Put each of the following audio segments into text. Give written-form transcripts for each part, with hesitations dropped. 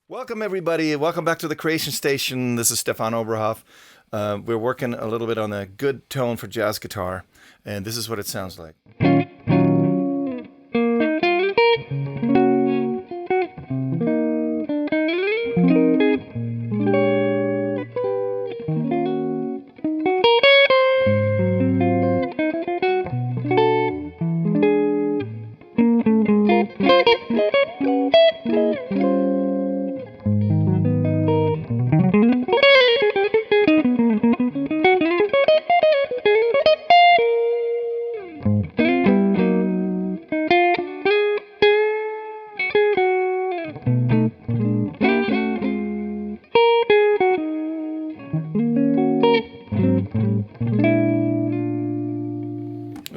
Welcome, everybody. Welcome back to the Creation Station. This is Stephan Oberhoff. We're working a little bit on a good tone for jazz guitar, and this is what it sounds like.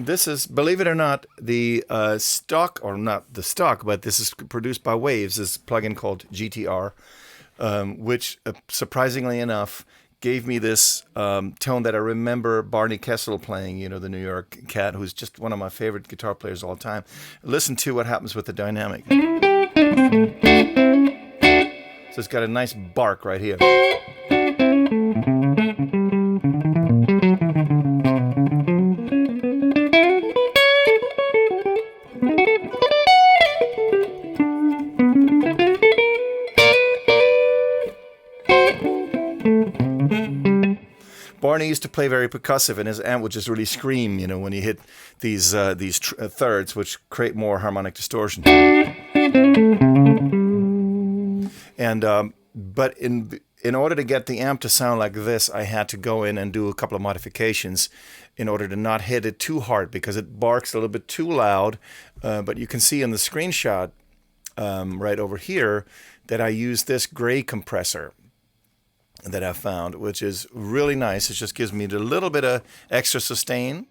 This is, believe it or not, the stock, or not the stock, but this is produced by Waves, this plugin called GTR, which surprisingly enough gave me this tone that I remember Barney Kessel playing, you know, the New York cat, who's just one of my favorite guitar players of all time. Listen to what happens with the dynamic. So it's got a nice bark right here. Barney used to play very percussive, and his amp would just really scream, you know, when he hit these thirds, which create more harmonic distortion. And but in order to get the amp to sound like this, I had to go in and do a couple of modifications in order to not hit it too hard, because it barks a little bit too loud. But you can see in the screenshot right over here that I use this Gray Compressor that I found, which is really nice. It just gives me a little bit of extra sustain.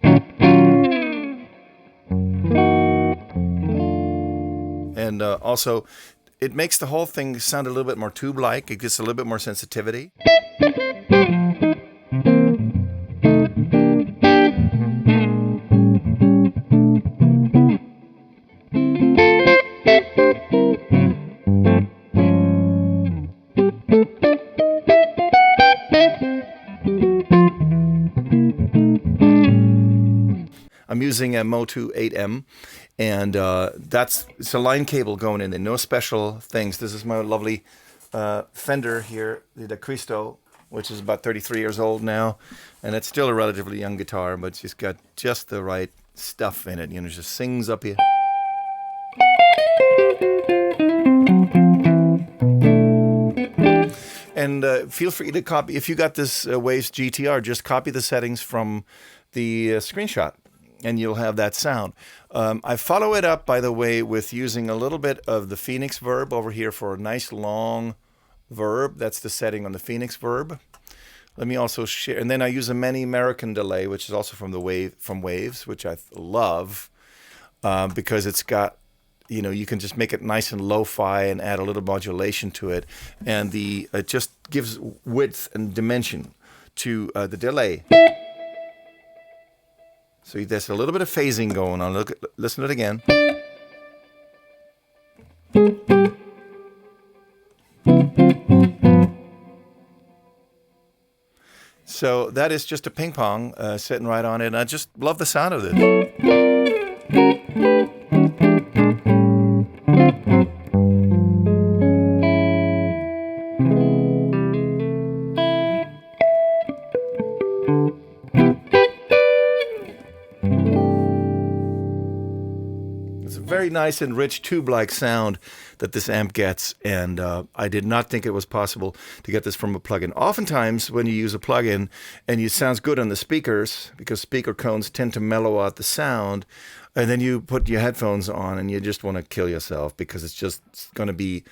And also, it makes the whole thing sound a little bit more tube-like. It gets a little bit more sensitivity. I'm using a Motu 8M, and it's a line cable going in there, no special things. This is my lovely Fender here, the Cristo, which is about 33 years old now, and it's still a relatively young guitar, but she's got just the right stuff in it. You know, it just sings up here. And feel free to copy, if you got this Waves GTR, just copy the settings from the screenshot, and you'll have that sound. I follow it up, by the way, with using a little bit of the Phoenix verb over here for a nice long verb. That's the setting on the Phoenix verb. Let me also share, and then I use a many American delay, which is also from Waves, which I love, because it's got, you know, you can just make it nice and lo-fi and add a little modulation to it, and it just gives width and dimension to the delay. So there's a little bit of phasing going on. Listen to it again. So that is just a ping pong sitting right on it, and I just love the sound of it. Very nice and rich tube-like sound that this amp gets, and I did not think it was possible to get this from a plugin. Oftentimes when you use a plugin and it sounds good on the speakers, because speaker cones tend to mellow out the sound, and then you put your headphones on and you just want to kill yourself because it's just going to be,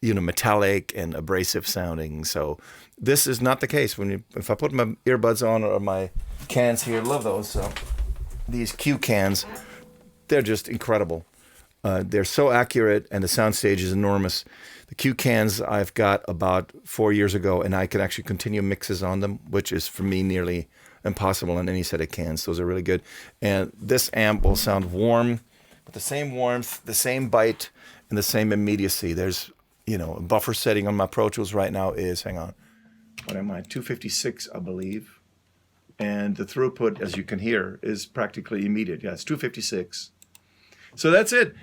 you know, metallic and abrasive sounding. So this is not the case. If I put my earbuds on, or my cans here, love those. So these Q cans, they're just incredible. They're so accurate, and the soundstage is enormous. The Q cans I've got about 4 years ago, and I can actually continue mixes on them, which is for me nearly impossible on any set of cans. Those are really good. And this amp will sound warm, with the same warmth, the same bite, and the same immediacy. There's buffer setting on my Pro Tools right now is, hang on, what am I, 256, I believe. And the throughput, as you can hear, is practically immediate. Yeah, it's 256. So that's it.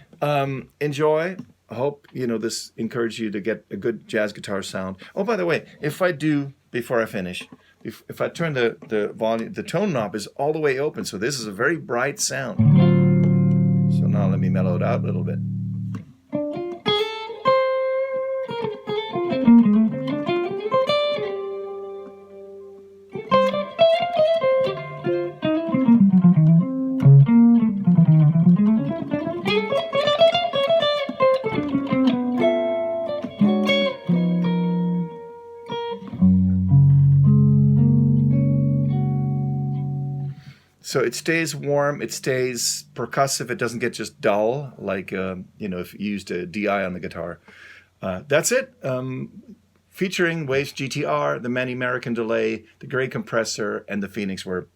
Enjoy. I hope, this encouraged you to get a good jazz guitar sound. Oh, by the way, if I do, before I finish, if I turn the volume, the tone knob is all the way open, so this is a very bright sound. So now let me mellow it out a little bit. So it stays warm, it stays percussive, it doesn't get just dull, like, if you used a DI on the guitar. That's it. Featuring Waves GTR, the Many American Delay, the Gray Compressor, and the Phoenix Verb.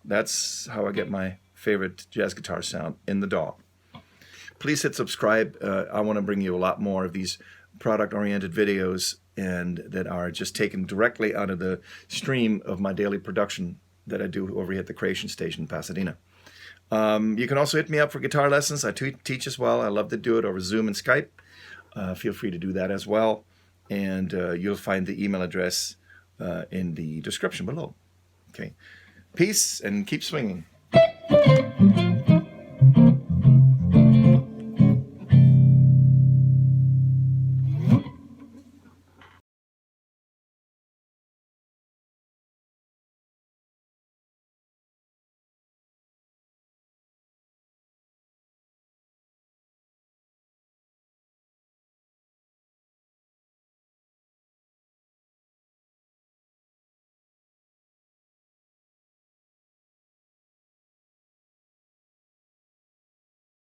That's how I get my favorite jazz guitar sound in the DAW. Please hit subscribe. I want to bring you a lot more of these product-oriented videos and that are just taken directly out of the stream of my daily production that I do over here at the Creation Station in Pasadena. You can also hit me up for guitar lessons. I teach as well. I love to do it over Zoom and Skype. Feel free to do that as well. And you'll find the email address in the description below. Okay. Peace and keep swinging.